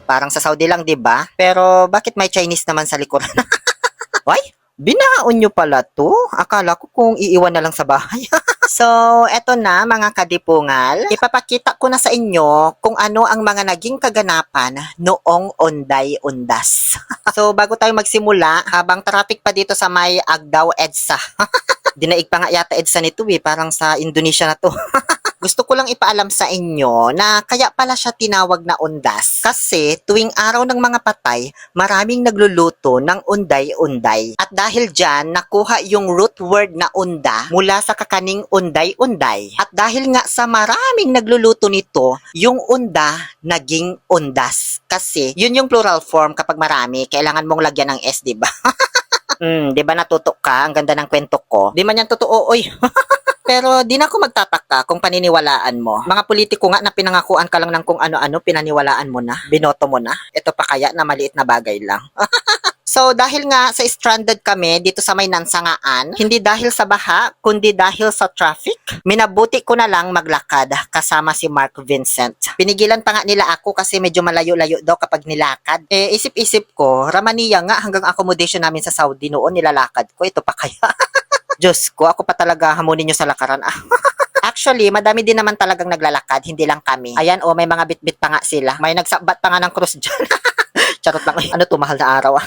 Parang sa Saudi lang, 'di ba? Pero bakit may Chinese naman sa likuran? Why? Binaon nyo pala to? Akala ko kung iiwan na lang sa bahay. So, eto na mga kadipungal. Ipapakita ko na sa inyo kung ano ang mga naging kaganapan noong Onday Undas. So, bago tayo magsimula, habang traffic pa dito sa may Agdao EDSA. Dinaig pa nga yata EDSA nito parang sa Indonesia na to. Gusto ko lang ipaalam sa inyo na kaya pala siya tinawag na undas. Kasi tuwing araw ng mga patay, maraming nagluluto ng unday-unday. At dahil dyan, nakuha yung root word na unda mula sa kakaning unday-unday. At dahil nga sa maraming nagluluto nito, yung unda naging undas. Kasi yun yung plural form kapag marami, kailangan mong lagyan ng S, diba? Di ba natutok ka? Ang ganda ng kwento ko. Di man yan totoo, oy. Pero di na ako magtataka kung paniniwalaan mo. Mga politiko nga na pinangakuan ka lang ng kung ano-ano, pinaniwalaan mo na, binoto mo na. Ito pa kaya na maliit na bagay lang. So dahil nga sa stranded kami dito sa may Nansangaan, hindi dahil sa baha, kundi dahil sa traffic, minabuti ko na lang maglakad kasama si Mark Vincent. Pinigilan pa nga nila ako kasi medyo malayo-layo daw kapag nilakad. Isip-isip ko, Ramania nga hanggang accommodation namin sa Saudi noon nilalakad ko. Ito pa kaya. Diyos ko, ako pa talaga hamunin nyo sa lakaran. Actually, madami din naman talagang naglalakad, hindi lang kami. Ayan, may mga bitbit pa nga sila. May nagsabat pa nga ng cross dyan. Charot lang. Ano to, mahal na araw.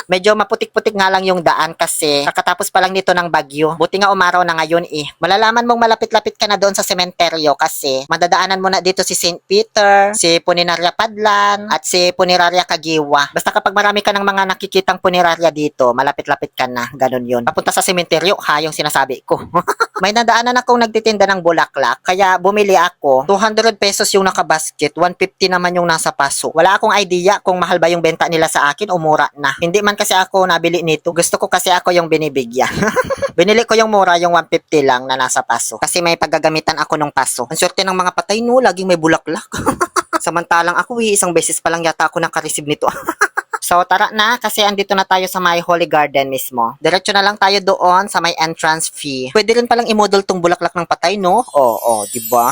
Medyo maputik-putik nga lang yung daan kasi kakatapos pa lang nito ng bagyo. Buti nga umaraw na ngayon Malalaman mong malapit-lapit ka na doon sa sementeryo kasi madadaanan mo na dito si St. Peter, si Puniraria Padlan, at si Puniraria Kagiwa. Basta kapag marami ka ng mga nakikitang puniraria dito, malapit-lapit ka na. Ganun yun. Papunta sa sementeryo, yung sinasabi ko. May nadaanan akong nagtitinda ng bulaklak, kaya bumili ako. 200 pesos yung nakabasket, 150 naman yung nasa paso. Wala akong idea kung mahal ba yung benta nila sa akin o mura na. Hindi man kasi ako nabili nito. Gusto ko kasi ako yung binibigyan. Binili ko yung mura, yung 150 lang na nasa paso. Kasi may paggagamitan ako ng paso. Ang swerte ng mga patay no, laging may bulaklak. Samantalang ako isang beses pa lang yata ako nakareceive nito. So tara na kasi andito na tayo sa may Holy Garden mismo. Diretso na lang tayo doon sa may entrance fee. Pwede rin palang i-model tong bulaklak ng patay no? Oo, di ba?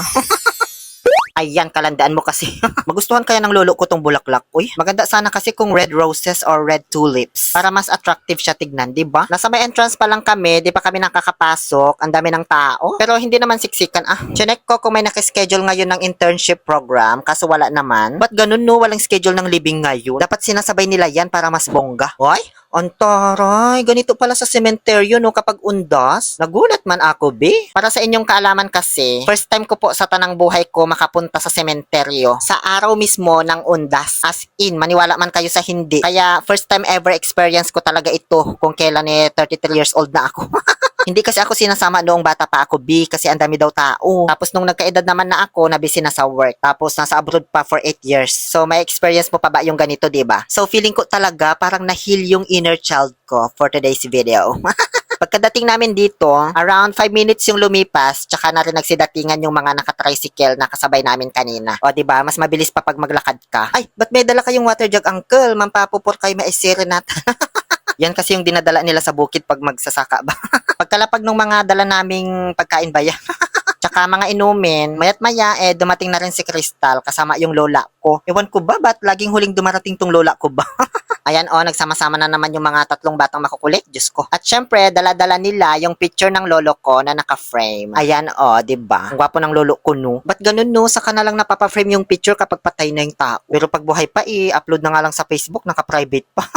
Ayan, kalandaan mo kasi. Magustuhan kaya ng lolo ko tong bulaklak. Uy, maganda sana kasi kung red roses or red tulips. Para mas attractive siya tignan, di ba? Nasa may entrance pa lang kami, di pa kami nakakapasok. Ang dami ng tao. Pero hindi naman siksikan. Chinek ko kung may nakaschedule ngayon ng internship program, kaso wala naman. Ba't ganun no? Walang schedule ng living ngayon. Dapat sinasabay nila yan para mas bongga. Uy, antaray, ganito pala sa sementeryo no kapag undas. Nagulat man ako, be. Para sa inyong kaalaman kasi, first time ko po sa tanang buhay ko makapunta sa sementeryo. Sa araw mismo ng undas. As in, maniwala man kayo sa hindi. Kaya first time ever experience ko talaga ito kung kailan 33 years old na ako. Hindi kasi ako sinasama noong bata pa ako, B, kasi ang dami daw tao. Tapos nung nagkaedad naman na ako, nabisi na sa work. Tapos nasa abroad pa for 8 years. So may experience mo pa ba yung ganito, diba? So feeling ko talaga parang na-heal yung inner child ko for today's video. Pagkadating namin dito, around 5 minutes yung lumipas, tsaka na rin nagsidatingan yung mga nakatricycle na kasabay namin kanina. O diba, mas mabilis pa pag maglakad ka. Ay, ba't may dala kayong water jug, uncle? Mampapupor kayo maisiri natin. Yan kasi yung dinadala nila sa bukid pag magsasaka ba. Pagkalapag ng mga dala naming pagkain ba yan? Tsaka mga inumin, mayat maya dumating na rin si Crystal kasama yung lola ko. Ewan ko ba, ba't laging huling dumarating tong lola ko ba? Ayan nagsama-sama na naman yung mga tatlong batang makukulit, Diyos ko. At syempre, dala-dala nila yung picture ng lolo ko na naka-frame. Ayan diba? Ang gwapo ng lolo ko no. Ba't ganun no? Saka na lang napapa-frame yung picture kapag patay na yung tao. Pero pag buhay pa upload na nga lang sa Facebook, naka-private pa.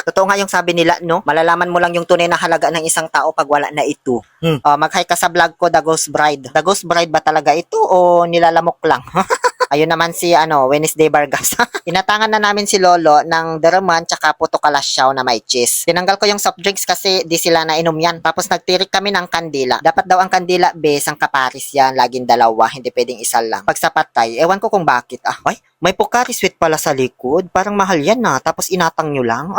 Totoo nga yung sabi nila, no? Malalaman mo lang yung tunay na halaga ng isang tao pag wala na ito. Mag-hi ka sa vlog ko, The Ghost Bride. The Ghost Bride ba talaga ito o nilalamok lang? Ayun naman si Wednesday Vargas. Inatangan na namin si Lolo ng deraman tsaka puto kalasyaw na may cheese. Tinanggal ko yung soft drinks kasi di sila nainom yan. Tapos nagtirik kami ng kandila. Dapat daw ang kandila, ang kaparis yan. Laging dalawa, hindi pwedeng isa lang. Pag sa patay, ewan ko kung bakit. Ay, may Pocari Sweet pala sa likod. Parang mahal yan tapos inatang nyo lang.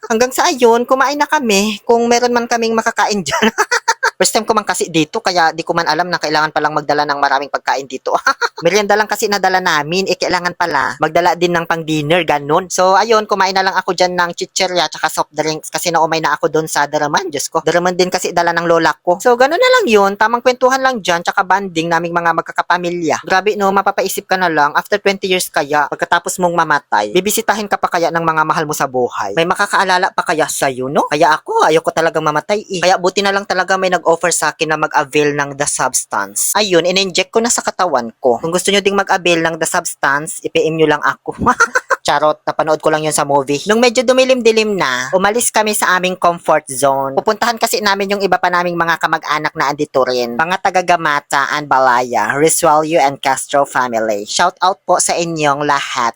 Hanggang sa ayun, kumain na kami. Kung meron man kaming makakain dyan. First time ko man kasi dito, kaya di ko man alam na kailangan palang magdala ng maraming pagkain dito. Merienda lang kasi nadala namin, kailangan pala magdala din ng pang dinner, ganun. So ayun, kumain na lang ako dyan ng chichirya tsaka soft drinks kasi naumay na ako doon sa Daraman. Diyos ko, Daraman din kasi dala ng lola ko. So ganun na lang yun, tamang kwentuhan lang dyan tsaka banding naming mga magkakapamilya. Grabe no, mapapaisip ka na lang, after 20 years kaya kaya pagkatapos mong mamatay, bibisitahin ka pa kaya ng mga mahal mo sa buhay? May makakaalala pa kaya sa'yo, no? Kaya ako, ayoko talagang mamatay eh. Kaya buti na lang talaga may nag-offer sa akin na mag-avail ng the substance. Ayun, in-inject ko na sa katawan ko. Kung gusto nyo ding mag-avail ng the substance, i-PM nyo lang ako. Charot, napanood ko lang yun sa movie. Nung medyo dumilim-dilim na, umalis kami sa aming comfort zone. Pupuntahan kasi namin yung iba pa naming mga kamag-anak na andito rin. Mga taga-Gamata and Balaya, Risuelio and Castro family. Shout out po sa inyong lahat.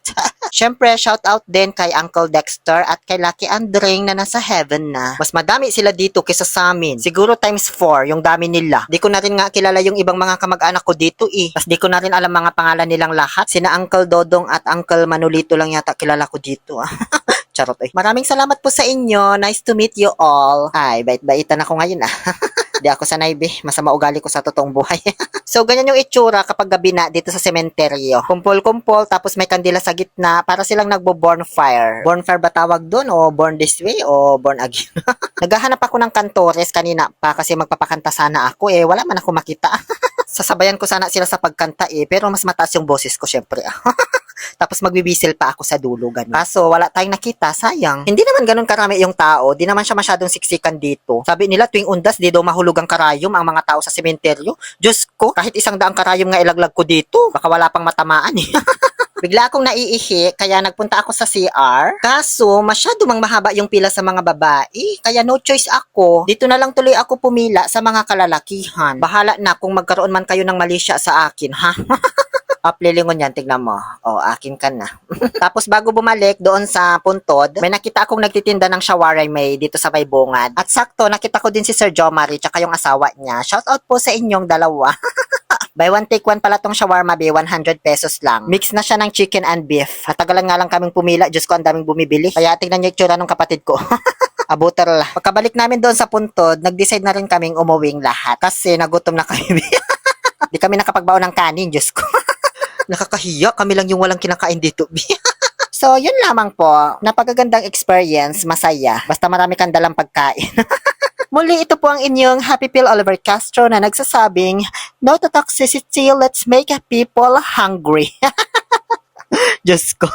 Syempre, shout out din kay Uncle Dexter at kay Lucky Andring na nasa heaven na. Mas madami sila dito kaysa sa amin. Siguro times 4 yung dami nila. Di ko na rin nga kilala yung ibang mga kamag-anak ko dito eh. Mas di ko na rin alam mga pangalan nilang lahat. Sina Uncle Dodong at Uncle Manolito lang yata kilala ko dito. Charot eh. Maraming salamat po sa inyo. Nice to meet you all. Ay, bait-baitan ako ngayon ah. Di ako sanay be. Masama ugali ko sa totoong buhay. So, ganyan yung itsura kapag gabi na dito sa sementeryo. Kumpol-kumpol, tapos may kandila sa gitna para silang nagbo-bonfire. Bonfire ba tawag doon? O born this way? O born again? Naghahanap ako ng kantores kanina pa kasi magpapakanta sana ako eh. Wala man ako makita. Sasabayan ko sana sila sa pagkanta eh. Pero mas mataas yung boses ko syempre. Tapos magbibisil pa ako sa dulo, ganun. Kaso, wala tayong nakita, sayang. Hindi naman ganun karami yung tao, di naman siya masyadong siksikan dito. Sabi nila, tuwing undas, di daw mahulog ang karayom ang mga tao sa sementeryo. Diyos ko, kahit 100 karayom nga ilaglag ko dito, baka wala pang matamaan eh. Bigla akong naiihi, kaya nagpunta ako sa CR. Kaso, masyado mang mahaba yung pila sa mga babae. Kaya no choice ako. Dito na lang tuloy ako pumila sa mga kalalakihan. Bahala na kung magkaroon man kayo ng mali siya sa akin, ha? Lilingon yan, tignan mo. O, akin ka na. Tapos bago bumalik doon sa puntod, may nakita akong nagtitinda ng shawarma may dito sa may bungad. At sakto, nakita ko din si Sir Jomari tsaka yung asawa niya. Shout out po sa inyong dalawa. Buy one take one pala tong shawarma be, 100 pesos lang. Mix na siya ng chicken and beef. At tagalan nga lang kaming pumila, Diyos ko ang daming bumibili. Kaya tignan niyo yung tsura ng kapatid ko. Abuter la. Pagkabalik namin doon sa puntod, nag-decide na rin kaming umuwing lahat. Kasi nagutom na kami. Di kami nakapagbaon ng kanin, Diyos ko. Nakakahiya, kami lang yung walang kinakain dito. So, yun lamang po. Napakagandang experience, masaya. Basta marami kang dalang pagkain. Muli, ito po ang inyong Happy Pill Oliver Castro na nagsasabing, no to toxicity, let's make people hungry. Diyos ko.